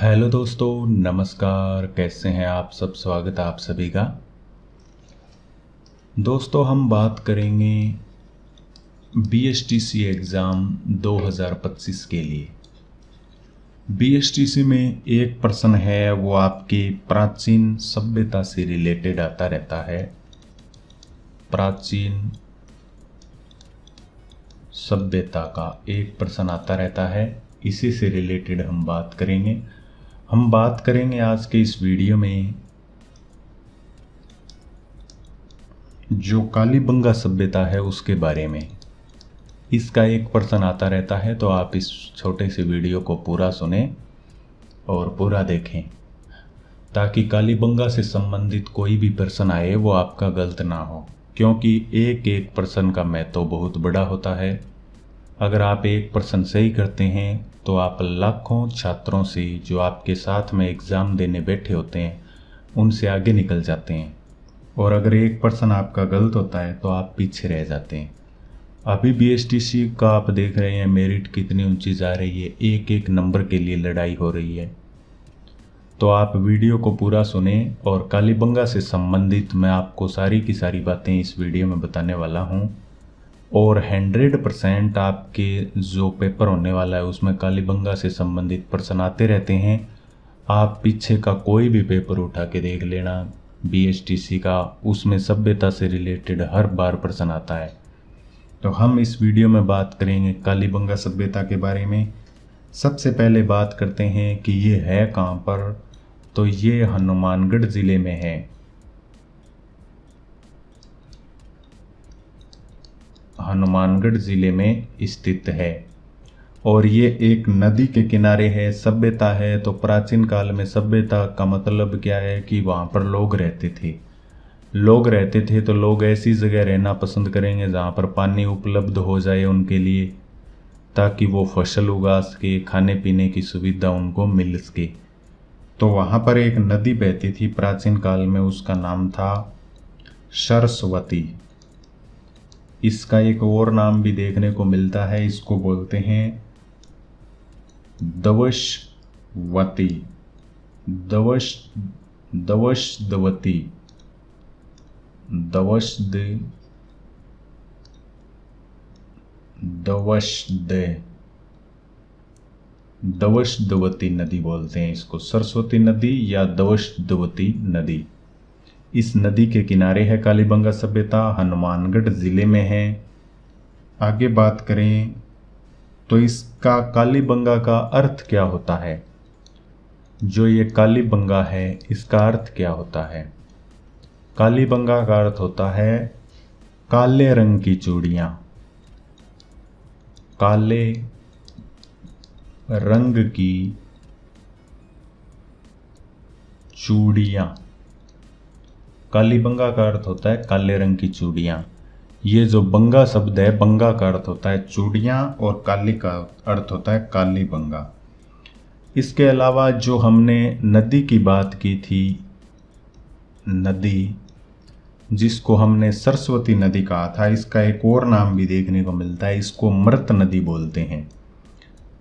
Hello दोस्तों, नमस्कार। कैसे हैं आप सब? स्वागत है आप सभी का। दोस्तों, हम बात करेंगे बीएसटीसी एग्ज़ाम 2025 के लिए। बीएसटीसी में एक प्रश्न है, वो आपकी प्राचीन सभ्यता से रिलेटेड आता रहता है। प्राचीन सभ्यता का एक प्रश्न आता रहता है, इसी से रिलेटेड हम बात करेंगे। हम बात करेंगे आज के इस वीडियो में जो कालीबंगा सभ्यता है उसके बारे में। इसका एक प्रश्न आता रहता है, तो आप इस छोटे से वीडियो को पूरा सुने और पूरा देखें, ताकि कालीबंगा से संबंधित कोई भी प्रश्न आए वो आपका गलत ना हो, क्योंकि एक एक प्रश्न का महत्व बहुत बड़ा होता है। अगर आप एक प्रश्न सही करते हैं तो आप लाखों छात्रों से जो आपके साथ में एग्ज़ाम देने बैठे होते हैं उनसे आगे निकल जाते हैं, और अगर एक प्रश्न आपका गलत होता है तो आप पीछे रह जाते हैं। अभी बीएसटीसी का आप देख रहे हैं मेरिट कितनी ऊंची जा रही है, एक एक नंबर के लिए लड़ाई हो रही है। तो आप वीडियो को पूरा सुने, और कालीबंगा से संबंधित मैं आपको सारी की सारी बातें इस वीडियो में बताने वाला हूं। और 100% आपके जो पेपर होने वाला है उसमें कालीबंगा से संबंधित प्रश्न आते रहते हैं। आप पीछे का कोई भी पेपर उठा के देख लेना बीएसटीसी का, उसमें सभ्यता से रिलेटेड हर बार प्रश्न आता है। तो हम इस वीडियो में बात करेंगे कालीबंगा सभ्यता के बारे में। सबसे पहले बात करते हैं कि ये है कहाँ पर। तो ये हनुमानगढ़ ज़िले में है। हनुमानगढ़ ज़िले में स्थित है, और ये एक नदी के किनारे है। सभ्यता है तो प्राचीन काल में सभ्यता का मतलब क्या है कि वहाँ पर लोग रहते थे। तो लोग ऐसी जगह रहना पसंद करेंगे जहाँ पर पानी उपलब्ध हो जाए उनके लिए, ताकि वो फसल उगा सके, खाने पीने की सुविधा उनको मिल सके। तो वहाँ पर एक नदी बहती थी प्राचीन काल में, उसका नाम था सरस्वती। इसका एक और नाम भी देखने को मिलता है, इसको बोलते हैं दवशवती, दवशदवती, दवशदवती नदी बोलते हैं इसको। सरस्वती नदी या दवशदवती नदी, इस नदी के किनारे है कालीबंगा सभ्यता, हनुमानगढ़ ज़िले में है। आगे बात करें तो इसका कालीबंगा का अर्थ क्या होता है। जो ये कालीबंगा है इसका अर्थ क्या होता है? कालीबंगा का अर्थ होता है काले रंग की चूड़ियाँ। काले रंग की चूड़ियाँ, कालीबंगा का अर्थ होता है काले रंग की चूड़ियाँ। ये जो बंगा शब्द है, बंगा का अर्थ होता है चूड़ियाँ, और काली का अर्थ होता है कालीबंगा। इसके अलावा जो हमने नदी की बात की थी, नदी जिसको हमने सरस्वती नदी कहा था, इसका एक और नाम भी देखने को मिलता है, इसको मृत नदी बोलते हैं।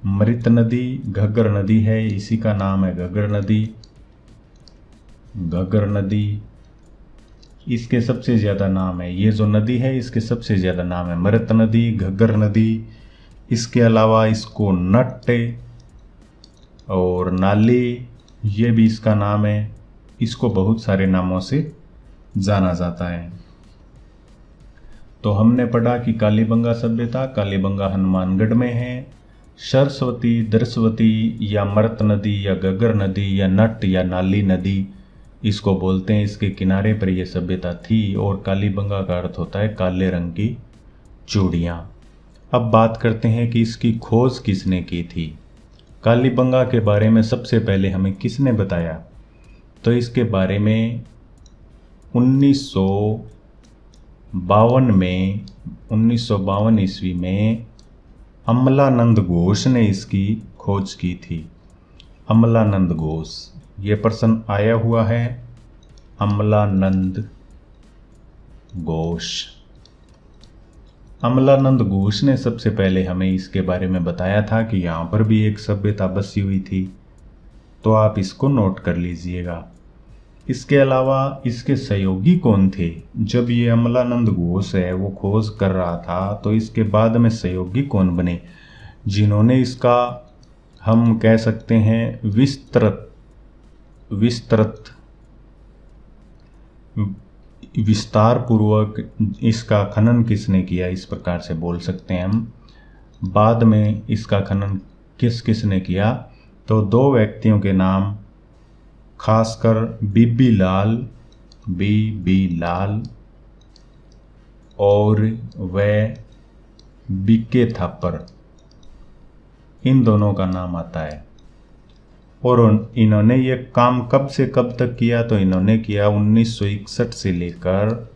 मृत नदी घग्गर नदी है, इसी का नाम है घग्गर नदी। घग्गर नदी, इसके सबसे ज़्यादा नाम है, ये जो नदी है इसके सबसे ज़्यादा नाम है मृत नदी, घग्गर नदी। इसके अलावा इसको नट्टे और नाली, ये भी इसका नाम है। इसको बहुत सारे नामों से जाना जाता है। तो हमने पढ़ा कि कालीबंगा सभ्यता, कालीबंगा हनुमानगढ़ में है। सरस्वती, दरस्वती या मृत नदी या घग्गर नदी या नट या नाली नदी इसको बोलते हैं, इसके किनारे पर यह सभ्यता थी। और कालीबंगा का अर्थ होता है काले रंग की चूड़ियाँ। अब बात करते हैं कि इसकी खोज किसने की थी। कालीबंगा के बारे में सबसे पहले हमें किसने बताया? तो इसके बारे में 1952 ईस्वी में अमलानंद घोष ने इसकी खोज की थी। अमलानंद घोष, ये प्रश्न आया हुआ है, अमलानंद घोष। अमलानंद घोष ने सबसे पहले हमें इसके बारे में बताया था कि यहाँ पर भी एक सभ्यता बसी हुई थी। तो आप इसको नोट कर लीजिएगा। इसके अलावा इसके सहयोगी कौन थे? जब ये अमलानंद घोष है वो खोज कर रहा था तो इसके बाद में सहयोगी कौन बने, जिन्होंने इसका हम कह सकते हैं विस्तार पूर्वक इसका खनन किसने किया, इस प्रकार से बोल सकते हैं हम। बाद में इसका खनन किसने किया? तो 2 व्यक्तियों के नाम, खासकर बीबी लाल और वह बीके थापर, इन दोनों का नाम आता है। और इन्होंने ये काम कब से कब तक किया? तो इन्होंने किया 1961 से लेकर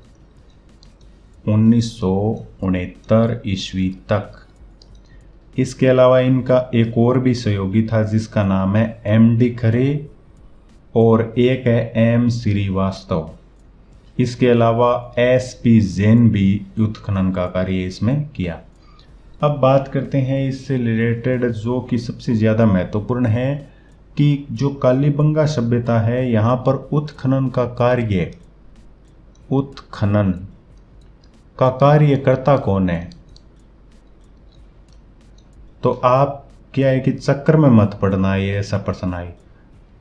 1969 ईस्वी तक। इसके अलावा इनका एक और भी सहयोगी था जिसका नाम है MD खरे और एक है M श्रीवास्तव। इसके अलावा SP जैन भी उत्खनन का कार्य इसमें किया। अब बात करते हैं इससे रिलेटेड जो कि सबसे ज़्यादा महत्वपूर्ण है कि जो कालीबंगा सभ्यता है यहाँ पर उत्खनन का कार्यकर्ता कौन है? तो आप क्या है कि चक्र में मत पढ़ना, ये ऐसा प्रश्न आए।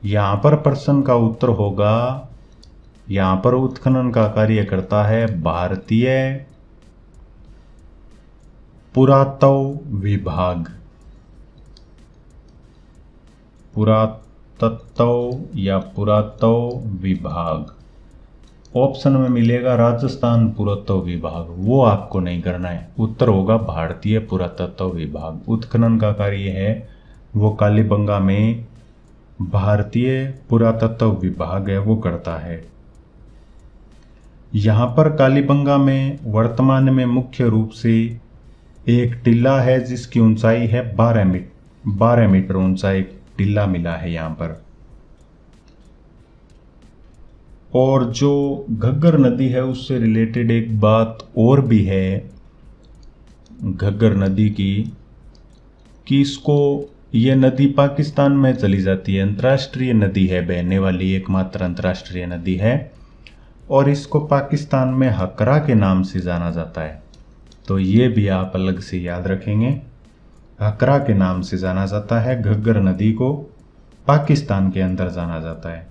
यहाँ पर प्रश्न का उत्तर होगा, यहाँ पर उत्खनन का कार्यकर्ता है भारतीय पुरातत्व विभाग। ऑप्शन में मिलेगा राजस्थान पुरातत्व विभाग, वो आपको नहीं करना है। उत्तर होगा भारतीय पुरातत्व विभाग। उत्खनन का कार्य है वो कालीबंगा में भारतीय पुरातत्व विभाग है वो करता है। यहाँ पर कालीबंगा में वर्तमान में मुख्य रूप से एक टीला है जिसकी ऊंचाई है 12 मीटर ऊंचा एक टीला मिला है यहाँ पर। और जो घग्गर नदी है उससे रिलेटेड एक बात और भी है घग्गर नदी की, कि इसको ये नदी पाकिस्तान में चली जाती है, अंतर्राष्ट्रीय नदी है, बहने वाली एकमात्र अंतर्राष्ट्रीय नदी है। और इसको पाकिस्तान में हकरा के नाम से जाना जाता है, तो ये भी आप अलग से याद रखेंगे। हकरा के नाम से जाना जाता है, घग्गर नदी को पाकिस्तान के अंदर जाना जाता है।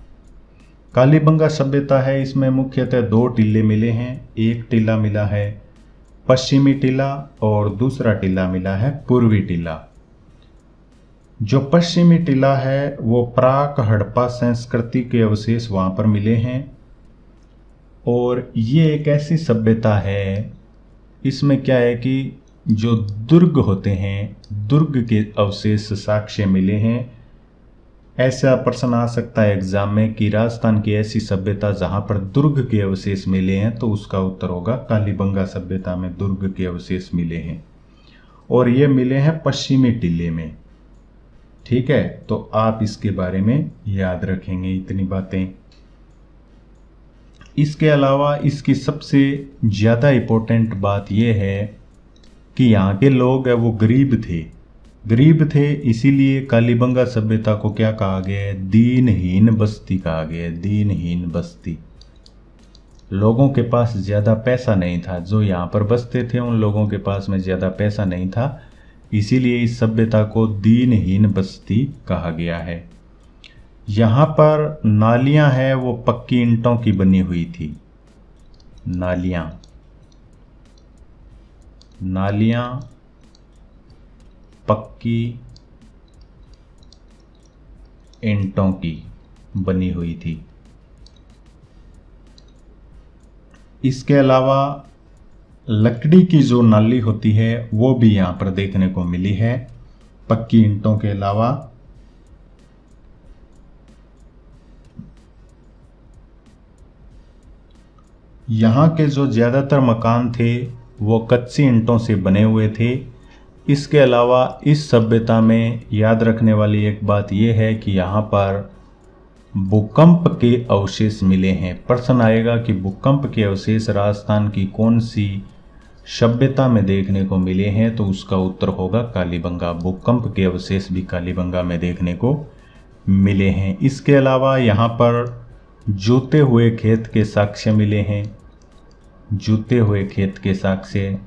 कालीबंगा सभ्यता है, इसमें मुख्यतः 2 टीले मिले हैं। एक टीला मिला है पश्चिमी टीला और दूसरा टीला मिला है पूर्वी टीला। जो पश्चिमी टीला है वो प्राक हड़प्पा संस्कृति के अवशेष वहाँ पर मिले हैं। और ये एक ऐसी सभ्यता है, इसमें क्या है कि जो दुर्ग होते हैं, दुर्ग के अवशेष साक्ष्य मिले हैं। ऐसा प्रश्न आ सकता है एग्जाम में कि राजस्थान की ऐसी सभ्यता जहाँ पर दुर्ग के अवशेष मिले हैं, तो उसका उत्तर होगा कालीबंगा सभ्यता में दुर्ग के अवशेष मिले हैं। और ये मिले हैं पश्चिमी टीले में। ठीक है, तो आप इसके बारे में याद रखेंगे इतनी बातें। इसके अलावा इसकी सबसे ज़्यादा इम्पोर्टेंट बात यह है कि यहाँ के लोग है वो गरीब थे, इसीलिए कालीबंगा सभ्यता को क्या कहा गया है? दीनहीन बस्ती कहा गया है। दीनहीन बस्ती, लोगों के पास ज़्यादा पैसा नहीं था, जो यहाँ पर बसते थे उन लोगों के पास में ज़्यादा पैसा नहीं था, इसीलिए इस सभ्यता को दीनहीन बस्ती कहा गया है। यहाँ पर नालियाँ हैं वो पक्की ईंटों की बनी हुई थी। नालियाँ पक्की ईंटों की बनी हुई थी। इसके अलावा लकड़ी की जो नाली होती है वो भी यहाँ पर देखने को मिली है पक्की ईंटों के अलावा। यहाँ के जो ज़्यादातर मकान थे वो कच्ची ईंटों से बने हुए थे। इसके अलावा इस सभ्यता में याद रखने वाली एक बात यह है कि यहाँ पर भूकंप के अवशेष मिले हैं। प्रश्न आएगा कि भूकंप के अवशेष राजस्थान की कौन सी सभ्यता में देखने को मिले हैं, तो उसका उत्तर होगा कालीबंगा। भूकंप के अवशेष भी कालीबंगा में देखने को मिले हैं। इसके अलावा यहाँ पर जोते हुए खेत के साक्ष्य मिले हैं। जोते हुए खेत के साक्ष्य,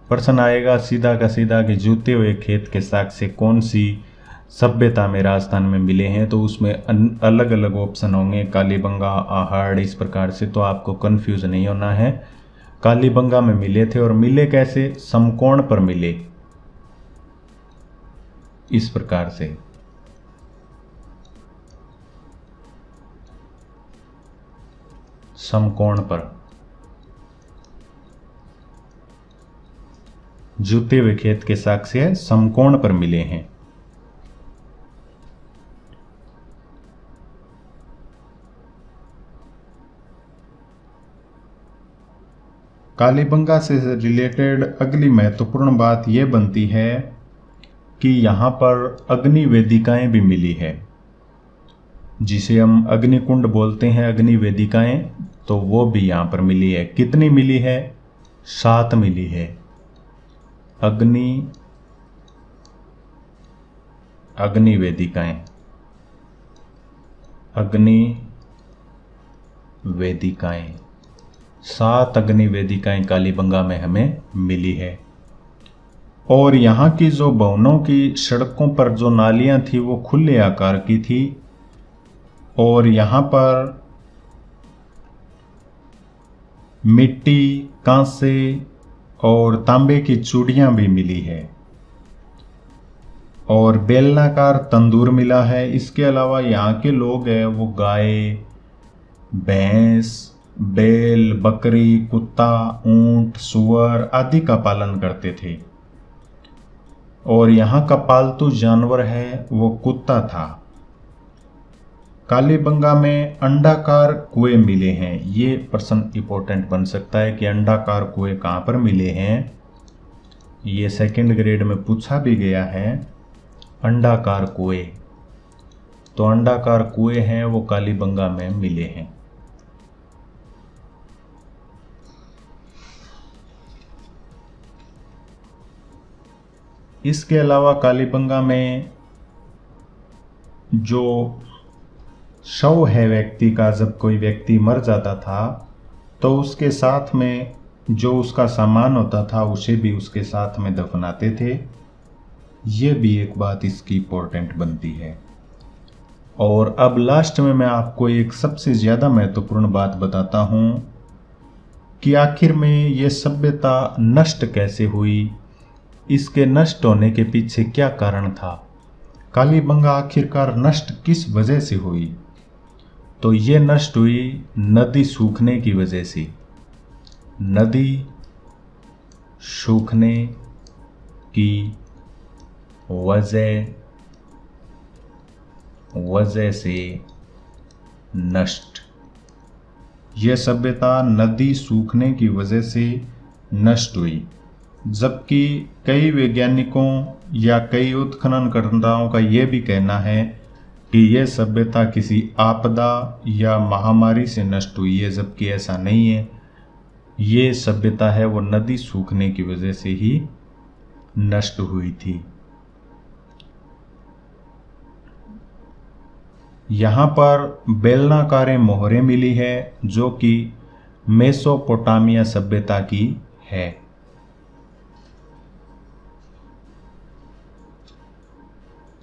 प्रश्न आएगा सीधा का सीधा कि जोते हुए खेत के साक्ष्य कौन सी सभ्यता में राजस्थान में मिले हैं, तो उसमें अलग अलग ऑप्शन होंगे, कालीबंगा, आहड़, इस प्रकार से। तो आपको कंफ्यूज नहीं होना है। कालीबंगा में मिले थे और मिले कैसे, समकोण पर मिले, इस प्रकार से। समकोण पर जूते हुए खेत के साक्ष्य समकोण पर मिले हैं। कालीबंगा से रिलेटेड अगली महत्वपूर्ण बात यह बनती है कि यहाँ पर अग्नि वेदिकाएं भी मिली है, जिसे हम अग्निकुंड बोलते हैं, अग्नि वेदिकाएं, तो वो भी यहाँ पर मिली है। कितनी मिली है? 7 मिली है। अग्नि वेदिकाएं, अग्नि वेदिकाएं, 7 अग्नि वेदिकाएं कालीबंगा में हमें मिली है। और यहाँ की जो भवनों की सड़कों पर जो नालियां थी वो खुले आकार की थी, और यहाँ पर मिट्टी, कांसे और तांबे की चूड़ियां भी मिली है, और बेलनाकार तंदूर मिला है। इसके अलावा यहाँ के लोग हैं वो गाय, भैंस, बैल, बकरी, कुत्ता, ऊंट, सुअर आदि का पालन करते थे, और यहाँ का पालतू जानवर है वो कुत्ता था। कालीबंगा में अंडाकार कुएं मिले हैं। ये प्रश्न इंपॉर्टेंट बन सकता है कि अंडाकार कुएं कहाँ पर मिले हैं। ये सेकंड ग्रेड में पूछा भी गया है, अंडाकार कुएं। तो अंडाकार कुएं हैं वो कालीबंगा में मिले हैं। इसके अलावा कालीबंगा में जो शव है व्यक्ति का, जब कोई व्यक्ति मर जाता था तो उसके साथ में जो उसका सामान होता था उसे भी उसके साथ में दफनाते थे। ये भी एक बात इसकी इम्पोर्टेंट बनती है। और अब लास्ट में मैं आपको एक सबसे ज़्यादा महत्वपूर्ण बात बताता हूँ कि आखिर में ये सभ्यता नष्ट कैसे हुई, इसके नष्ट होने के पीछे क्या कारण था, कालीबंगा आखिरकार नष्ट किस वजह से हुई। तो ये नष्ट हुई नदी सूखने की वजह से। नदी सूखने की वजह से नष्ट। यह सभ्यता नदी सूखने की वजह से नष्ट हुई, जबकि कई वैज्ञानिकों या कई उत्खननकर्ताओं का यह भी कहना है कि यह सभ्यता किसी आपदा या महामारी से नष्ट हुई है, जबकि ऐसा नहीं है। ये सभ्यता है वो नदी सूखने की वजह से ही नष्ट हुई थी। यहाँ पर बेलनाकारें मोहरें मिली है जो कि मेसोपोटामिया सभ्यता की है।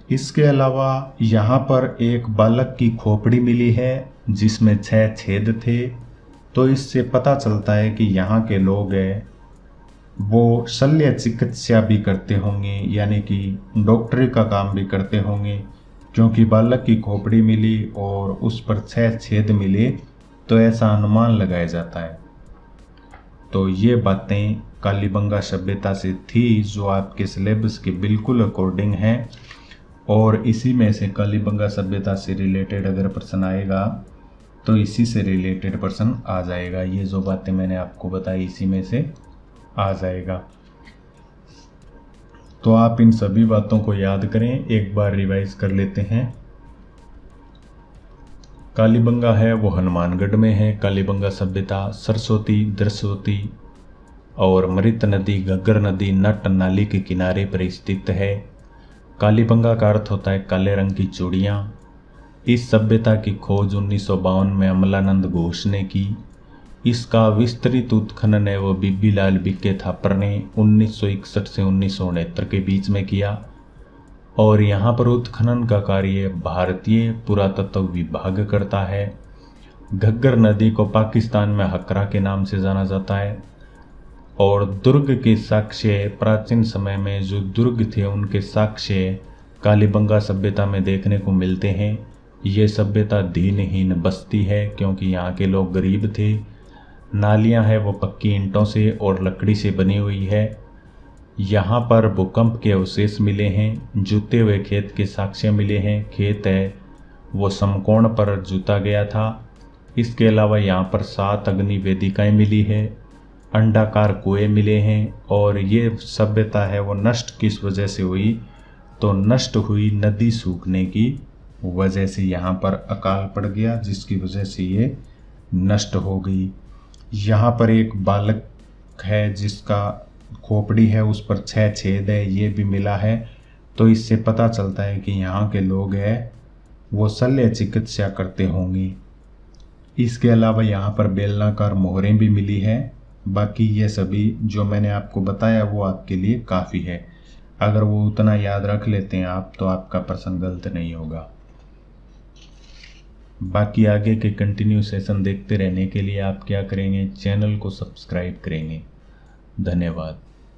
इसके अलावा यहाँ पर एक बालक की खोपड़ी मिली है जिसमें 6 छेद थे। तो इससे पता चलता है कि यहाँ के लोग हैं वो शल्य चिकित्सा भी करते होंगे, यानी कि डॉक्टरी का काम भी करते होंगे, क्योंकि बालक की खोपड़ी मिली और उस पर 6 छेद मिले, तो ऐसा अनुमान लगाया जाता है। तो ये बातें कालीबंगा सभ्यता से थी जो आपके सिलेबस के बिल्कुल अकॉर्डिंग हैं। और इसी में से कालीबंगा सभ्यता से रिलेटेड अगर प्रश्न आएगा तो इसी से रिलेटेड प्रश्न आ जाएगा। ये जो बातें मैंने आपको बताई इसी में से आ जाएगा। तो आप इन सभी बातों को याद करें, एक बार रिवाइज कर लेते हैं। कालीबंगा है वो हनुमानगढ़ में है। कालीबंगा सभ्यता सरस्वती, दरस्वती और मृत नदी, घग्गर नदी, नट नाली के किनारे पर स्थित है। कालीबंगा का अर्थ होता है काले रंग की चूड़ियाँ। इस सभ्यता की खोज 1952 में अमलानंद घोष ने की। इसका विस्तृत उत्खनन है वो बीबीलाल बीके थापर ने 1961 से 1969 के बीच में किया और यहाँ पर उत्खनन का कार्य भारतीय पुरातत्व विभाग करता है। घग्गर नदी को पाकिस्तान में हकरा के नाम से जाना जाता है और दुर्ग के साक्ष्य प्राचीन समय में जो दुर्ग थे उनके साक्ष्य कालीबंगा सभ्यता में देखने को मिलते हैं। ये सभ्यता दीनहीन बस्ती है क्योंकि यहाँ के लोग गरीब थे। नालियाँ हैं वो पक्की ईंटों से और लकड़ी से बनी हुई है। यहाँ पर भूकंप के अवशेष मिले हैं, जुते हुए खेत के साक्ष्य मिले हैं। खेत है वो समकोण पर जुता गया था। इसके अलावा यहाँ पर 7 अग्नि वेदिकाएँ मिली है, अंडाकार कुएं मिले हैं और ये सभ्यता है वो नष्ट किस वजह से हुई, तो नष्ट हुई नदी सूखने की वजह से। यहाँ पर अकाल पड़ गया जिसकी वजह से ये नष्ट हो गई। यहाँ पर एक बालक है जिसका खोपड़ी है उस पर 6 छेद है, ये भी मिला है। तो इससे पता चलता है कि यहाँ के लोग हैं वो शल्य चिकित्सा करते होंगे। इसके अलावा यहाँ पर बेलनाकार मोहरें भी मिली है। बाकी ये सभी जो मैंने आपको बताया वो आपके लिए काफ़ी है। अगर वो उतना याद रख लेते हैं आप तो आपका प्रश्न गलत नहीं होगा। बाकी आगे के कंटिन्यू सेशन देखते रहने के लिए आप क्या करेंगे, चैनल को सब्सक्राइब करेंगे। धन्यवाद।